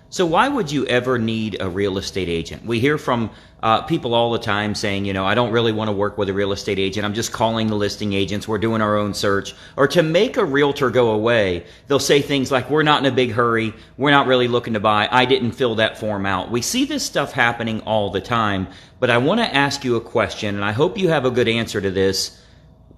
So why would you ever need a real estate agent? We hear from people all the time saying, I don't really want to work with a real estate agent. I'm just calling the listing agents. We're doing our own search. Or to make a realtor go away, they'll say things like, we're not in a big hurry. We're not really looking to buy. I didn't fill that form out. We see this stuff happening all the time. But I want to ask you a question, and I hope you have a good answer to this.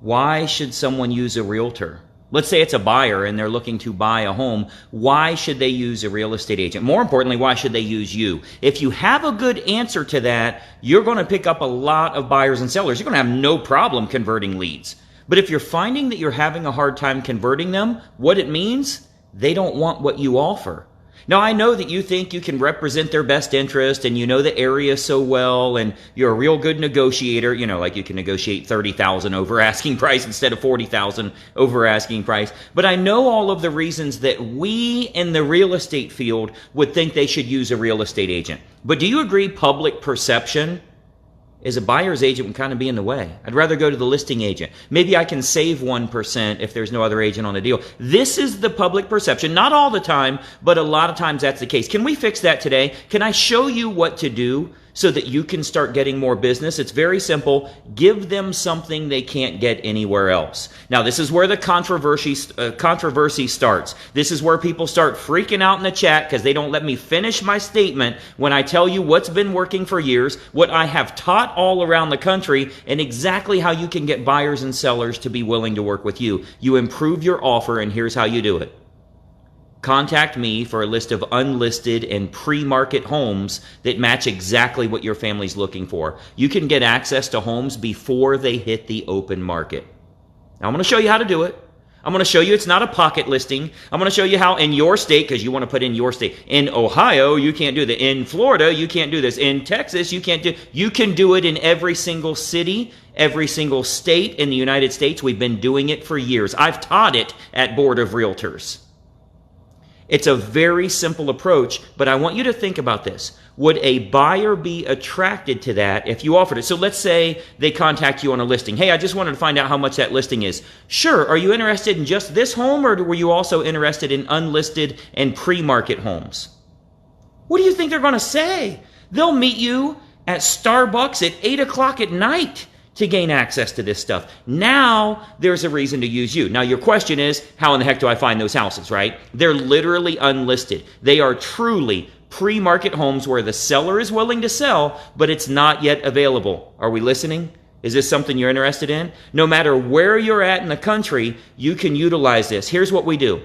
Why should someone use a realtor? Let's say it's a buyer and they're looking to buy a home. Why should they use a real estate agent? More importantly, why should they use you? If you have a good answer to that, you're going to pick up a lot of buyers and sellers. You're going to have no problem converting leads. But if you're finding that you're having a hard time converting them, what it means, they don't want what you offer. Now, I know that you think you can represent their best interest and you know the area so well and you're a real good negotiator, like you can negotiate $30,000 over asking price instead of $40,000 over asking price. But I know all of the reasons that we in the real estate field would think they should use a real estate agent. But do you agree public perception is a buyer's agent would kind of be in the way? I'd rather go to the listing agent. Maybe I can save 1% if there's no other agent on a deal. This is the public perception. Not all the time, but a lot of times that's the case. Can we fix that today? Can I show you what to do so that you can start getting more business? It's very simple. Give them something they can't get anywhere else. Now, this is where the controversy starts. This is where people start freaking out in the chat because they don't let me finish my statement when I tell you what's been working for years, what I have taught all around the country, and exactly how you can get buyers and sellers to be willing to work with you. You improve your offer, and here's how you do it. Contact me for a list of unlisted and pre-market homes that match exactly what your family's looking for. You can get access to homes before they hit the open market. Now, I'm going to show you how to do it. I'm going to show you it's not a pocket listing. I'm going to show you how in your state, because you want to put in your state. In Ohio, you can't do that. In Florida, you can't do this. In Texas, you can't do. You can do it in every single city, every single state in the United States. We've been doing it for years. I've taught it at Board of Realtors. It's a very simple approach, but I want you to think about this. Would a buyer be attracted to that if you offered it? So let's say they contact you on a listing. Hey, I just wanted to find out how much that listing is. Sure, are you interested in just this home, or were you also interested in unlisted and pre-market homes? What do you think they're going to say? They'll meet you at Starbucks at 8 o'clock at night to gain access to this stuff. Now, there's a reason to use you. Now, your question is, how in the heck do I find those houses, right? They're literally unlisted. They are truly pre-market homes where the seller is willing to sell, but it's not yet available. Are we listening? Is this something you're interested in? No matter where you're at in the country, you can utilize this. Here's what we do.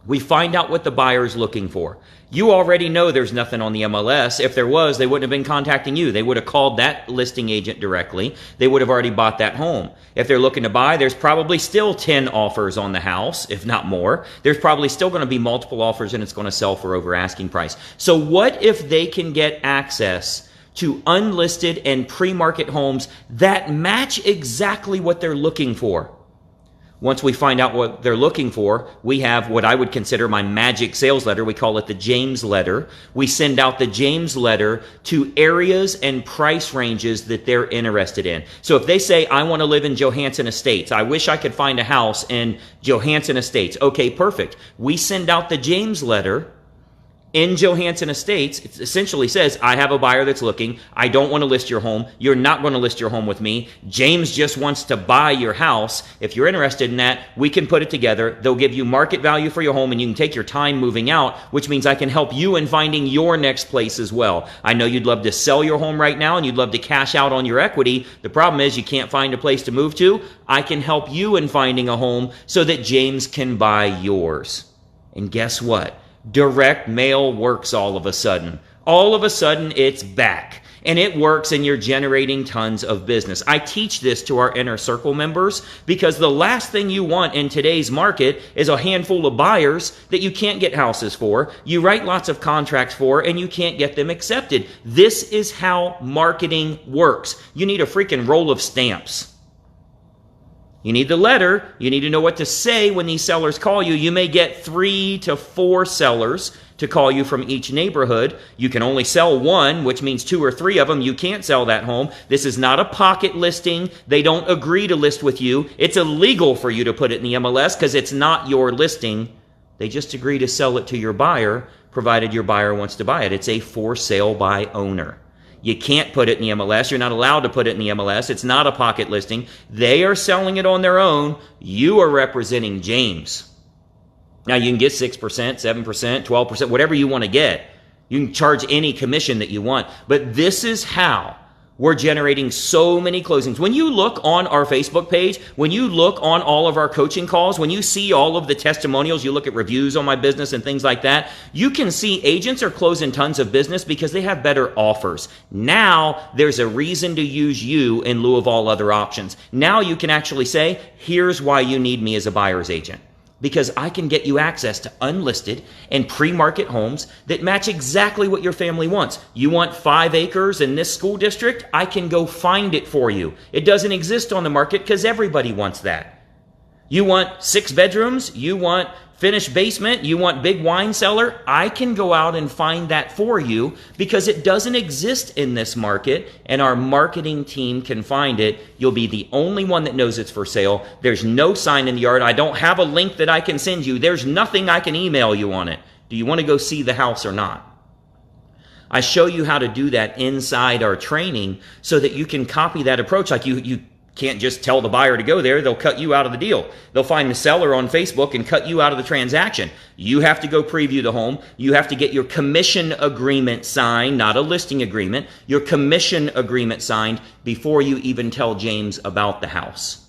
We find out what the buyer's looking for. You already know there's nothing on the MLS. If there was, they wouldn't have been contacting you. They would have called that listing agent directly. They would have already bought that home. If they're looking to buy, there's probably still 10 offers on the house, if not more. There's probably still going to be multiple offers and it's going to sell for over asking price. So what if they can get access to unlisted and pre-market homes that match exactly what they're looking for? Once we find out what they're looking for, we have what I would consider my magic sales letter. We call it the James letter. We send out the James letter to areas and price ranges that they're interested in. So if they say, I want to live in Johansson Estates, I wish I could find a house in Johansson Estates. Okay, perfect. We send out the James letter. In Johansson Estates, it essentially says, I have a buyer that's looking. I don't want to list your home. You're not going to list your home with me. James just wants to buy your house. If you're interested in that, we can put it together. They'll give you market value for your home, and you can take your time moving out, which means I can help you in finding your next place as well. I know you'd love to sell your home right now, and you'd love to cash out on your equity. The problem is you can't find a place to move to. I can help you in finding a home so that James can buy yours. And guess what? Direct mail works all of a sudden. All of a sudden, it's back. And it works, and you're generating tons of business. I teach this to our inner circle members because the last thing you want in today's market is a handful of buyers that you can't get houses for, you write lots of contracts for, and you can't get them accepted. This is how marketing works. You need a freaking roll of stamps. You need the letter. You need to know what to say when these sellers call you. You may get 3 to 4 sellers to call you from each neighborhood. You can only sell one, which means 2 or 3 of them. You can't sell that home. This is not a pocket listing. They don't agree to list with you. It's illegal for you to put it in the MLS because it's not your listing. They just agree to sell it to your buyer provided your buyer wants to buy it. It's a for sale by owner. You can't put it in the MLS. You're not allowed to put it in the MLS. It's not a pocket listing. They are selling it on their own. You are representing James. Now, you can get 6%, 7%, 12%, whatever you want to get. You can charge any commission that you want. But this is how we're generating so many closings. When you look on our Facebook page, when you look on all of our coaching calls, when you see all of the testimonials, you look at reviews on my business and things like that, you can see agents are closing tons of business because they have better offers. Now, there's a reason to use you in lieu of all other options. Now you can actually say, here's why you need me as a buyer's agent. Because I can get you access to unlisted and pre-market homes that match exactly what your family wants. You want 5 acres in this school district? I can go find it for you. It doesn't exist on the market because everybody wants that. You want 6 bedrooms? You want finished basement? You want big wine cellar? I can go out and find that for you because it doesn't exist in this market, and our marketing team can find it. You'll be the only one that knows it's for sale. There's no sign in the yard. I don't have a link that I can send you. There's nothing I can email you on it. Do you want to go see the house or not? I show you how to do that inside our training so that you can copy that approach. Like you can't just tell the buyer to go there. They'll cut you out of the deal. They'll find the seller on Facebook and cut you out of the transaction. You have to go preview the home. You have to get your commission agreement signed, not a listing agreement, your commission agreement signed before you even tell James about the house.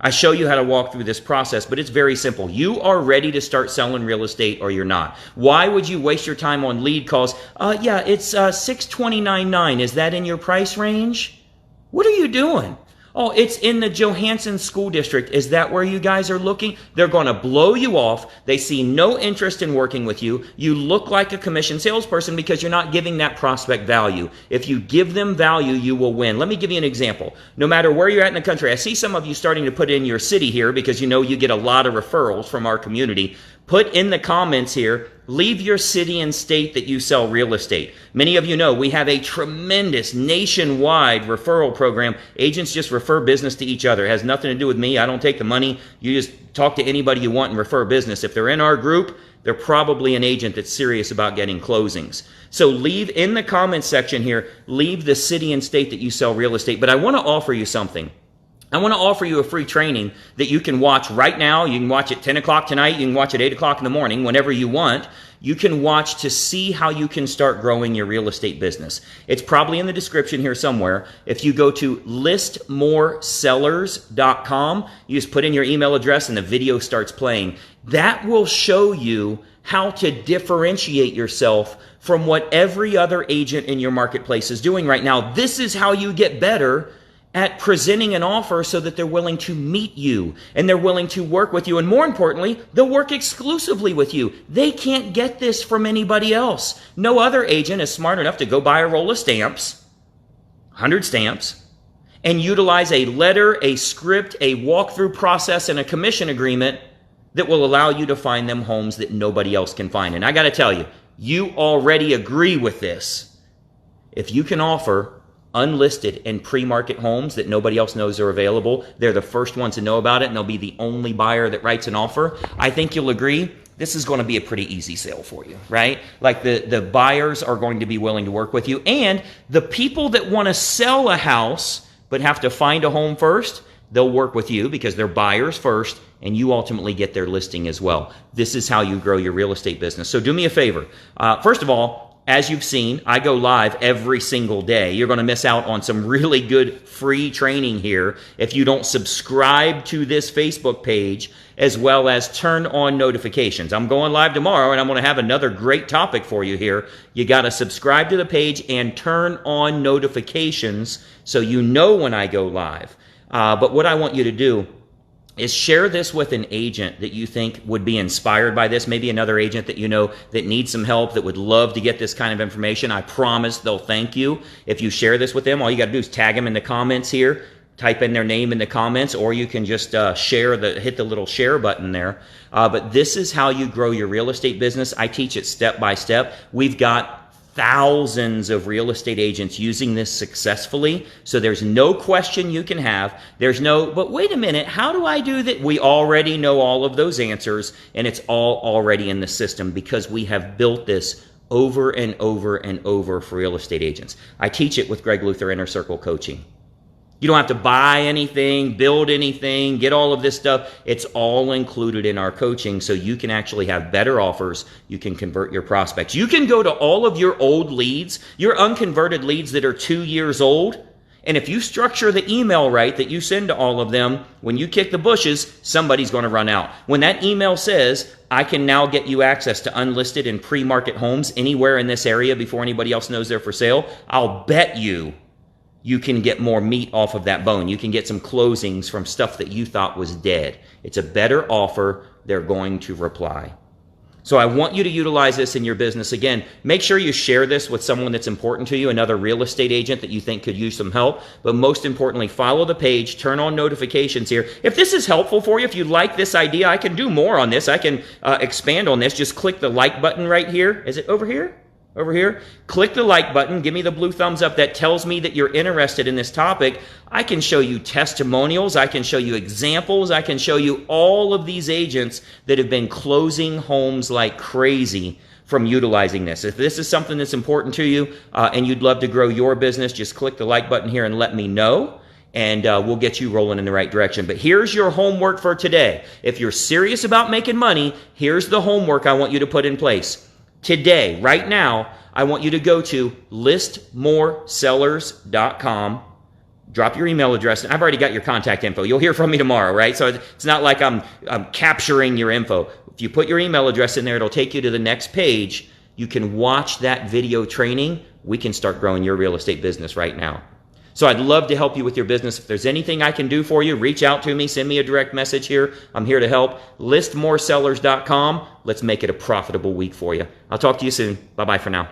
I show you how to walk through this process, but it's very simple. You are ready to start selling real estate or you're not. Why would you waste your time on lead calls? Yeah, it's $629.9. Is that in your price range? What are you doing? Oh, it's in the Johansson School District. Is that where you guys are looking? They're going to blow you off. They see no interest in working with you. You look like a commission salesperson because you're not giving that prospect value. If you give them value, you will win. Let me give you an example. No matter where you're at in the country, I see some of you starting to put in your city here because you know you get a lot of referrals from our community. Put in the comments here, leave your city and state that you sell real estate. Many of you know we have a tremendous nationwide referral program. Agents just refer business to each other. It has nothing to do with me. I don't take the money. You just talk to anybody you want and refer business. If they're in our group, they're probably an agent that's serious about getting closings. So leave in the comments section here, leave the city and state that you sell real estate. But I want to offer you something. I want to offer you a free training that you can watch right now. You can watch at 10 o'clock tonight. You can watch at 8 o'clock in the morning, whenever you want. You can watch to see how you can start growing your real estate business. It's probably in the description here somewhere. If you go to listmoresellers.com, you just put in your email address and the video starts playing. That will show you how to differentiate yourself from what every other agent in your marketplace is doing right now. This is how you get better at presenting an offer so that they're willing to meet you and they're willing to work with you. And more importantly, they'll work exclusively with you. They can't get this from anybody else. No other agent is smart enough to go buy a roll of stamps, 100 stamps, and utilize a letter, a script, a walkthrough process, and a commission agreement that will allow you to find them homes that nobody else can find. And I got to tell you, you already agree with this. If you can offer unlisted and pre-market homes that nobody else knows are available, they're the first ones to know about it, and they'll be the only buyer that writes an offer, I think you'll agree this is going to be a pretty easy sale for you, right? Like the buyers are going to be willing to work with you, and the people that want to sell a house but have to find a home first, they'll work with you because they're buyers first, and you ultimately get their listing as well. This is how you grow your real estate business. So do me a favor. First of all, as you've seen, I go live every single day. You're going to miss out on some really good free training here if you don't subscribe to this Facebook page as well as turn on notifications. I'm going live tomorrow and I'm going to have another great topic for you here. You got to subscribe to the page and turn on notifications so you know when I go live. But what I want you to do is share this with an agent that you think would be inspired by this, maybe another agent that you know that needs some help, that would love to get this kind of information. I promise they'll thank you if you share this with them. All you got to do is tag them in the comments here, type in their name in the comments, or you can just hit the little share button there. But this is how you grow your real estate business. I teach it step by step. We've got thousands of real estate agents using this successfully. So there's no question you can have. There's no, but wait a minute, how do I do that? We already know all of those answers, and it's all already in the system because we have built this over and over and over for real estate agents. I teach it with Greg Luther Inner Circle Coaching. You don't have to buy anything, build anything, get all of this stuff. It's all included in our coaching so you can actually have better offers. You can convert your prospects. You can go to all of your old leads, your unconverted leads that are 2 years old, and if you structure the email right that you send to all of them, when you kick the bushes, somebody's going to run out. When that email says, I can now get you access to unlisted and pre-market homes anywhere in this area before anybody else knows they're for sale, I'll bet you can get more meat off of that bone. You can get some closings from stuff that you thought was dead. It's a better offer. They're going to reply. So I want you to utilize this in your business. Again, make sure you share this with someone that's important to you, another real estate agent that you think could use some help. But most importantly, follow the page, turn on notifications here. If this is helpful for you, if you like this idea, I can do more on this. I can expand on this. Just click the like button right here. Is it over here? Over here, click the like button, give me the blue thumbs up. That tells me that you're interested in this topic. I can show you testimonials, I can show you examples, I can show you all of these agents that have been closing homes like crazy from utilizing this. If this is something that's important to you and you'd love to grow your business, just click the like button here and let me know. And we'll get you rolling in the right direction. But here's your homework for today. If you're serious about making money, here's the homework I want you to put in place. Today, right now, I want you to go to listmoresellers.com, drop your email address. I've already got your contact info. You'll hear from me tomorrow, right? So it's not like I'm capturing your info. If you put your email address in there, it'll take you to the next page. You can watch that video training. We can start growing your real estate business right now. So I'd love to help you with your business. If there's anything I can do for you, reach out to me, send me a direct message here. I'm here to help. Listmoresellers.com. Let's make it a profitable week for you. I'll talk to you soon. Bye-bye for now.